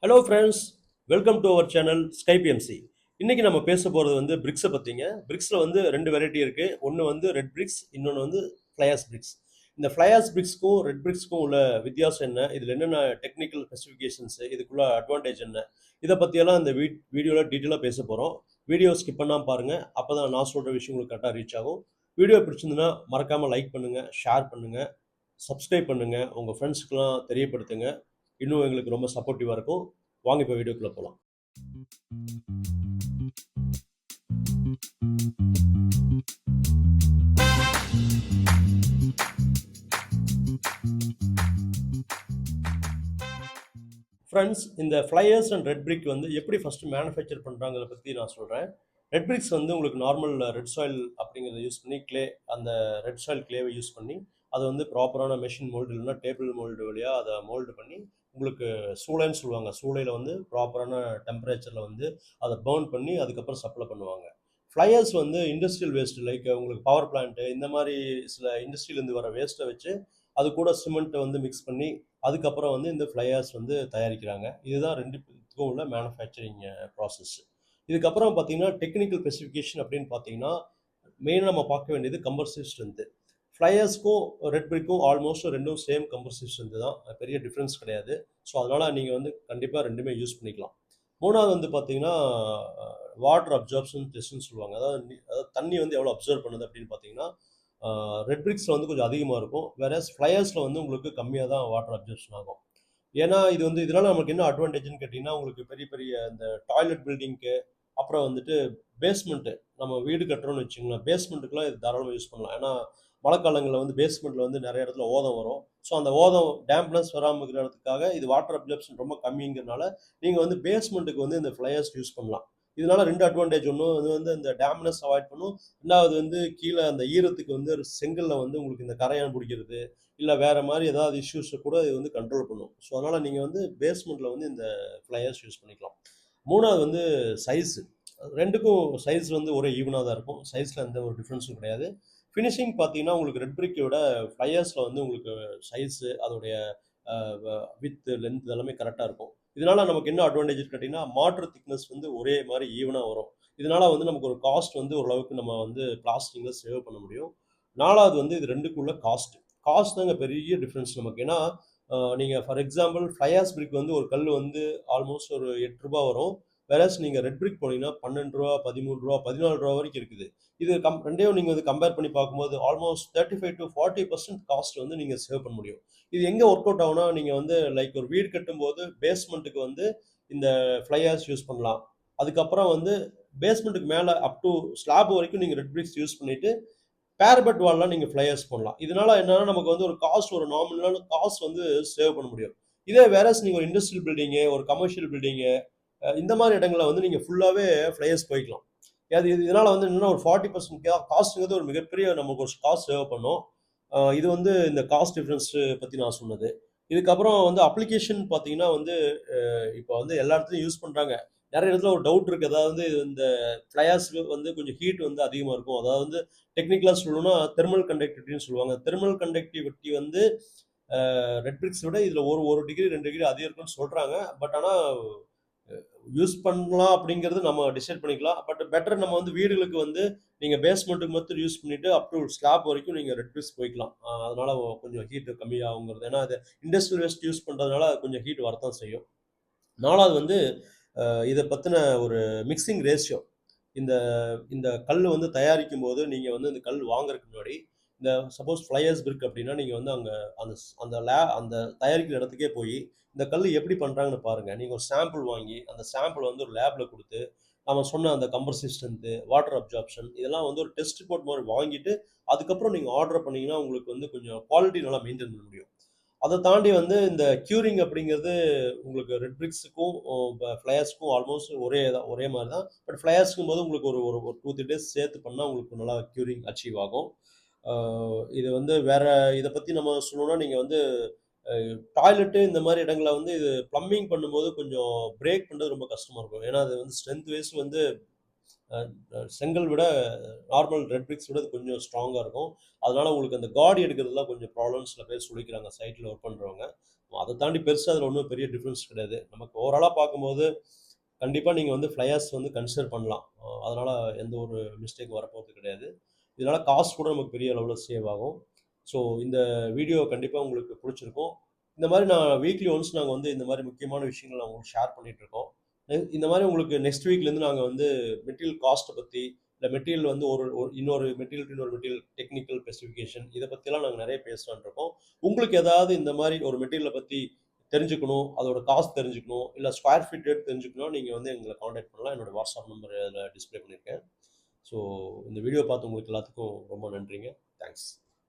Hello friends, welcome to our channel ஸ்கைபிஎம்சி. இன்னைக்கு நம்ம பேச போகிறது வந்து பிரிக்ஸை பற்றிங்க. பிரிக்ஸில் வந்து ரெண்டு வெரைட்டி இருக்குது. ஒன்று வந்து ரெட் பிரிக்ஸ், இன்னொன்று வந்து ஃப்ளையாஸ் பிரிக்ஸ். இந்த ஃப்ளையாஸ் பிரிக்ஸ்க்கும் ரெட் பிரிக்ஸ்க்கும் உள்ள வித்தியாசம் என்ன, இதில் என்னென்ன டெக்னிக்கல் ஸ்பெசிஃபிகேஷன்ஸு, இதுக்குள்ள அட்வான்டேஜ் என்ன, இதை பற்றியெல்லாம் இந்த வீடியோவில் டீட்டெயிலாக பேச போகிறோம். வீடியோ ஸ்கிப் பண்ணாமல் பாருங்கள், அப்போ தான் நான் சொல்கிற விஷயம் உங்களுக்கு கரெக்டாக ரீச் ஆகும். வீடியோ பிடிச்சிருந்துன்னா மறக்காமல் லைக் பண்ணுங்கள், ஷேர் பண்ணுங்கள், சப்ஸ்கிரைப் பண்ணுங்கள், உங்கள் ஃப்ரெண்ட்ஸுக்கெலாம் தெரியப்படுத்துங்க. இன்னும் எங்களுக்கு ரொம்ப சப்போர்ட்டிவாக இருக்கும். வாங்க இப்போ வீடியோக்குள்ளே போகலாம். ஃப்ரெண்ட்ஸ், இந்த ஃப்ளையர்ஸ் அண்ட் ரெட் பிரிக் வந்து எப்படி ஃபஸ்ட்டு மேனுஃபேக்சர் பண்ணுறாங்கிறத பற்றி நான் சொல்கிறேன். ரெட் பிரிக்ஸ் வந்து உங்களுக்கு நார்மல் ரெட் சாயில் அப்படிங்கிறத யூஸ் பண்ணி அந்த ரெட் சாயில் கிளேவை யூஸ் பண்ணி அதை வந்து ப்ராப்பரான மெஷின் மோல்டு இல்லைன்னா டேபிள் மோல்டு வழியாக அதை மோல்டு பண்ணி உங்களுக்கு சூளைன்னு சொல்லுவாங்க. சூளையில் வந்து ப்ராப்பரான டெம்பரேச்சரில் வந்து அதை பர்ன் பண்ணி அதுக்கப்புறம் சப்ளை பண்ணுவாங்க. ஃப்ளையர்ஸ் வந்து இண்டஸ்ட்ரியல் வேஸ்ட், லைக் உங்களுக்கு பவர் பிளான்ட்டு இந்த மாதிரி சில இண்டஸ்ட்ரியிலேருந்து வர வேஸ்ட்டை வச்சு அது கூட சிமெண்ட்டை வந்து மிக்ஸ் பண்ணி அதுக்கப்புறம் வந்து இந்த ஃப்ளையர்ஸ் வந்து தயாரிக்கிறாங்க. இதுதான் ரெண்டுத்துக்கும் உள்ள மேனுஃபேக்சரிங் ப்ராசஸ். இதுக்கப்புறம் பார்த்தீங்கன்னா டெக்னிக்கல் ஸ்பெசிஃபிகேஷன் அப்படின்னு பார்த்தீங்கன்னா மெயினாக நம்ம பார்க்க வேண்டியது கம்பர்சிவ் ஸ்ட்ரென்த்து. ஃப்ளையர்ஸ்க்கும் ரெட் பிரிக்கும் ஆல்மோஸ்ட் ரெண்டும் சேம் கம்பர்சிவ் ஸ்ட்ரென்த்து தான், பெரிய டிஃப்ரென்ஸ் கிடையாது. ஸோ அதனால் நீங்கள் வந்து கண்டிப்பாக ரெண்டுமே யூஸ் பண்ணிக்கலாம். மூணாவது வந்து பார்த்தீங்கன்னா வாட்டர் அப்சார்ப்ஷன் டெஸ்ட்னு சொல்லுவாங்க. அதாவது தண்ணி வந்து எவ்வளோ அப்சர்வ் பண்ணுது அப்படின்னு பார்த்தீங்கன்னா ரெட் பிரிக்ஸில் வந்து கொஞ்சம் அதிகமாக இருக்கும். வேறஸ் ஃப்ளையர்ஸில் வந்து உங்களுக்கு கம்மியாக தான் வாட்டர் அப்சர்ப்ஷன் ஆகும். ஏன்னா இது வந்து இதனால் நமக்கு என்ன அட்வான்டேஜ்னு கேட்டிங்கன்னா, உங்களுக்கு பெரிய பெரிய இந்த டாய்லெட் பில்டிங்க்கு, அப்புறம் வந்துட்டு பேஸ்மெண்ட்டு, நம்ம வீடு கட்டுறோம்னு வச்சுக்கோங்களேன், பேஸ்மெண்ட்டுக்குலாம் இது தாராளமாக யூஸ் பண்ணலாம். ஏன்னா மழைக்காலங்களில் வந்து பேஸ்மெண்ட்டில் வந்து நிறைய இடத்துல ஓதம் வரும். ஸோ அந்த ஓதம் டேம்ப்னஸ் வராமல் இருக்கிறதுக்காக இது வாட்டர் அப்சர்ப்ஷன் ரொம்ப கம்மிங்கிறனால நீங்கள் வந்து பேஸ்மெண்ட்டுக்கு வந்து இந்த ஃப்ளையர்ஸ் யூஸ் பண்ணலாம். இதனால ரெண்டு அட்வான்டேஜ். ஒன்று இது வந்து இந்த டேம்னஸ் அவாய்ட் பண்ணும். ரெண்டாவது வந்து கீழே அந்த ஈரத்துக்கு வந்து செங்கல்ல வந்து உங்களுக்கு இந்த கரையான் பிடிக்கிறது இல்லை வேற மாதிரி ஏதாவது இஷ்யூஸை கூட இது வந்து கண்ட்ரோல் பண்ணும். ஸோ அதனால் நீங்கள் வந்து பேஸ்மெண்ட்டில் வந்து இந்த ஃப்ளையர்ஸ் யூஸ் பண்ணிக்கலாம். மூணாவது வந்து சைஸு. ரெண்டுக்கும் சைஸ் வந்து ஒரே ஈவனாக தான் இருக்கும். சைஸில் எந்த ஒரு டிஃப்ரென்ஸும் கிடையாது. ஃபினிஷிங் பார்த்தீங்கன்னா உங்களுக்கு ரெட் பிரிக்கோட ஃப்ளையர்ஸில் வந்து உங்களுக்கு சைஸு அதோடைய வித் லென்த் எல்லாமே கரெக்டாக இருக்கும். இதனால நமக்கு என்ன அட்வான்டேஜ் கேட்டிங்கன்னா மாட்டர் திக்னஸ் வந்து ஒரே மாதிரி ஈவனாக வரும். இதனால வந்து நமக்கு ஒரு காஸ்ட் வந்து ஓரளவுக்கு நம்ம வந்து பிளாஸ்டிக்கில் சேவ் பண்ண முடியும். நாலாவது வந்து இது ரெண்டுக்குள்ள காஸ்ட். காஸ்ட் தாங்க பெரிய டிஃப்ரென்ஸ் நமக்கு. ஏன்னா நீங்கள் ஃபார் எக்ஸாம்பிள் ஃப்ளையாஸ் பிரிக் வந்து ஒரு கல் வந்து ஆல்மோஸ்ட் ஒரு ₹8 வரும். வேறஸ் நீங்கள் ரெட் பிரிக் போனீங்கன்னா ₹12, ₹13, ₹14 வரைக்கும் இருக்குது. இது ரெண்டையும் நீங்கள் வந்து கம்பேர் பண்ணி பார்க்கும்போது ஆல்மோஸ்ட் 35 to 40% காஸ்ட் வந்து நீங்கள் சேவ் பண்ண முடியும். இது எங்கே ஒர்க் அவுட் ஆகும்னா, நீங்கள் வந்து லைக் ஒரு வீடு கட்டும்போது பேஸ்மெண்ட்டுக்கு வந்து இந்த ஃப்ளையர்ஸ் யூஸ் பண்ணலாம். அதுக்கப்புறம் வந்து பேஸ்மெண்ட்டுக்கு மேலே அப் டு ஸ்லாப் வரைக்கும் நீங்கள் ரெட் பிரிக்ஸ் யூஸ் பண்ணிட்டு பேரபெட் வால்லாம் நீங்கள் ஃப்ளையர்ஸ் பண்ணலாம். இதனால என்னன்னா நமக்கு வந்து ஒரு காஸ்ட், ஒரு நார்மலான காஸ்ட் வந்து சேவ் பண்ண முடியும். இதே வேறஸ் நீங்கள் ஒரு இண்டஸ்ட்ரியல் பில்டிங்கு, ஒரு கமர்ஷியல் பில்டிங்கு, இந்த மாதிரி இடங்களில் வந்து நீங்கள் ஃபுல்லாகவே ஃப்ளையர்ஸ் போய்க்கலாம். இதனால வந்து என்னன்னா ஒரு 40% காஸ்ட்டுங்கிறது ஒரு மிகப்பெரிய நமக்கு ஒரு காஸ்ட் சேவ் பண்ணும். இது வந்து இந்த காஸ்ட் டிஃபரன்ஸ் பற்றி நான் சொன்னது. இதுக்கப்புறம் வந்து அப்ளிகேஷன் பார்த்தீங்கன்னா வந்து இப்போ வந்து எல்லா இடத்துலையும் யூஸ் பண்ணுறாங்க. நிறைய இடத்துல ஒரு டவுட் இருக்குது. அதாவது இந்த ஃப்ளையர்ஸ் வந்து கொஞ்சம் ஹீட் வந்து அதிகமாக இருக்கும். அதாவது வந்து டெக்னிக்கலாக சொல்லணும்னா தெர்மல் கண்டக்டிவிட்டின்னு சொல்லுவாங்க. தெர்மல் கண்டக்டிவிட்டி வந்து ரெட் பிரிக்ஸ் விட இதில் ஒரு ஒரு டிகிரி 2 டிகிரி அதிகம் இருக்குன்னு சொல்கிறாங்க. பட் ஆனால் யூஸ் பண்ணலாம் அப்படிங்கிறது நம்ம டிசைட் பண்ணிக்கலாம். பட் பெட்டர் நம்ம வந்து வீடுகளுக்கு வந்து நீங்கள் பேஸ்மெண்ட்டுக்கு மட்டும் யூஸ் பண்ணிவிட்டு அப் டு ஸ்லாப் வரைக்கும் நீங்கள் ரெட் பிரிக்ஸ் போய்க்கலாம். அதனால் கொஞ்சம் ஹீட்டு கம்மியாகுங்கிறது. ஏன்னா அது இண்டஸ்ட்ரியல் வேஸ்ட் யூஸ் பண்ணுறதுனால கொஞ்சம் ஹீட் வரத்தான் செய்யும். நாலாவது வந்து இதை பற்றின ஒரு மிக்சிங் ரேஷியோ. இந்த இந்த கல் வந்து தயாரிக்கும் போது நீங்கள் வந்து இந்த கல் வாங்குறதுக்கு முன்னாடி இந்த சப்போஸ் ஃப்ளையர்ஸ் பிரிக் அப்படின்னா நீங்கள் வந்து அங்கே அந்த அந்த தயாரிக்கிற இடத்துக்கே போய் இந்த கல் எப்படி பண்ணுறாங்கன்னு பாருங்கள். நீங்கள் ஒரு சாம்பிள் வாங்கி அந்த சாம்பிள் வந்து ஒரு லேபில் கொடுத்து நம்ம சொன்ன அந்த கம்பர்சிவ் ஸ்ட்ரென்த்து, வாட்டர் அப்சார்ப்ஷன் இதெல்லாம் வந்து ஒரு டெஸ்ட் ரிப்போர்ட் மாதிரி வாங்கிட்டு அதுக்கப்புறம் நீங்கள் ஆர்டர் பண்ணிங்கன்னா உங்களுக்கு வந்து கொஞ்சம் குவாலிட்டி நல்லா மெயின்டைன் பண்ண முடியும். அதை தாண்டி வந்து இந்த க்யூரிங் அப்படிங்கிறது உங்களுக்கு ரெட் பிரிக்ஸுக்கும் ஃப்ளையர்ஸ்க்கும் ஆல்மோஸ்ட் ஒரே மாதிரி தான். பட் ஃப்ளையர்ஸ்க்கும் போது உங்களுக்கு ஒரு ஒரு 2-3 டேஸ் சேர்த்து பண்ணால் உங்களுக்கு நல்லா க்யூரிங் அச்சீவ் ஆகும். இது வந்து வேற இதை பற்றி நம்ம சொல்லணும்னா நீங்கள் வந்து டாய்லெட்டு இந்த மாதிரி இடங்களில் வந்து இது ப்ளம்பிங் பண்ணும்போது கொஞ்சம் பிரேக் பண்ணுறது ரொம்ப கஷ்டமாக இருக்கும். ஏன்னா அது வந்து ஸ்ட்ரென்த் வைஸ் வந்து செங்கல் விட நார்மல் ரெட் பிரிக்ஸ் விட கொஞ்சம் ஸ்ட்ராங்காக இருக்கும். அதனால உங்களுக்கு அந்த காடி எடுக்கிறதுலாம் கொஞ்சம் ப்ராப்ளம்ஸ் சில பேர் சொல்லிக்கிறாங்க சைட்டில் ஒர்க் பண்ணுறவங்க. அத தாண்டி பெருசா அதில ஒண்ணும் பெரிய டிஃபரன்ஸ் கிடையாது. நமக்கு ஓவராலா பார்க்கும்போது, கண்டிப்பா நீங்க வந்து ஃப்ளையர்ஸ் வந்து கன்சிடர் பண்ணலாம். அதனால எந்த ஒரு மிஸ்டேக் வரப்போறது கிடையாது. இதனால காஸ்ட் கூட நமக்கு பெரிய அளவுல சேவ் ஆகும். ஸோ இந்த வீடியோ கண்டிப்பா உங்களுக்கு புடிச்சிருக்கும். இந்த மாரி நான் வீக்லி ஒன்ஸ் நாங்க வந்து இந்த மாரி முக்கியமான விஷயங்கள நான் உங்களுக்கு ஷேர் பண்ணிட்டுருக்கோம். இந்த மாரி உங்களுக்கு நெக்ஸ்ட் வீக்லேருந்து நாங்க வந்து மெட்டீரியல் காஸ்ட்ட பத்தி, இல்ல மெட்டீரியல் வந்து ஒரு ஒரு இன்னொரு மெட்டீரியல் டூ இன்னொரு மெட்டீரியல் டெக்னிக்கல் ஸ்பெசிஃபிகேஷன் இத பத்திலாம் நாங்க நெறைய பேசலாம்ன்னு இருக்கோம். உங்களுக்கு ஏதாவது இந்த மாரி ஒரு மெட்டீரியல பத்தி தெரிஞ்சுக்கணும், அதோட காஸ்ட் தெரிஞ்சுக்கணும், இல்ல ஸ்கொயர் ஃபீட் ரேட் தெரிஞ்சுக்கணும்னா, நீங்க வந்து எங்கள கான்டாக்ட் பண்ணலாம். என்னோட வாட்ஸ்அப் நம்பர் அதில டிஸ்ப்ளே பண்ணியிருக்கேன். ஸோ இந்த வீடியோ பார்த்த உங்களுக்கு எல்லாத்துக்கும் ரொம்ப நன்றிங்க. தேங்க்ஸ்.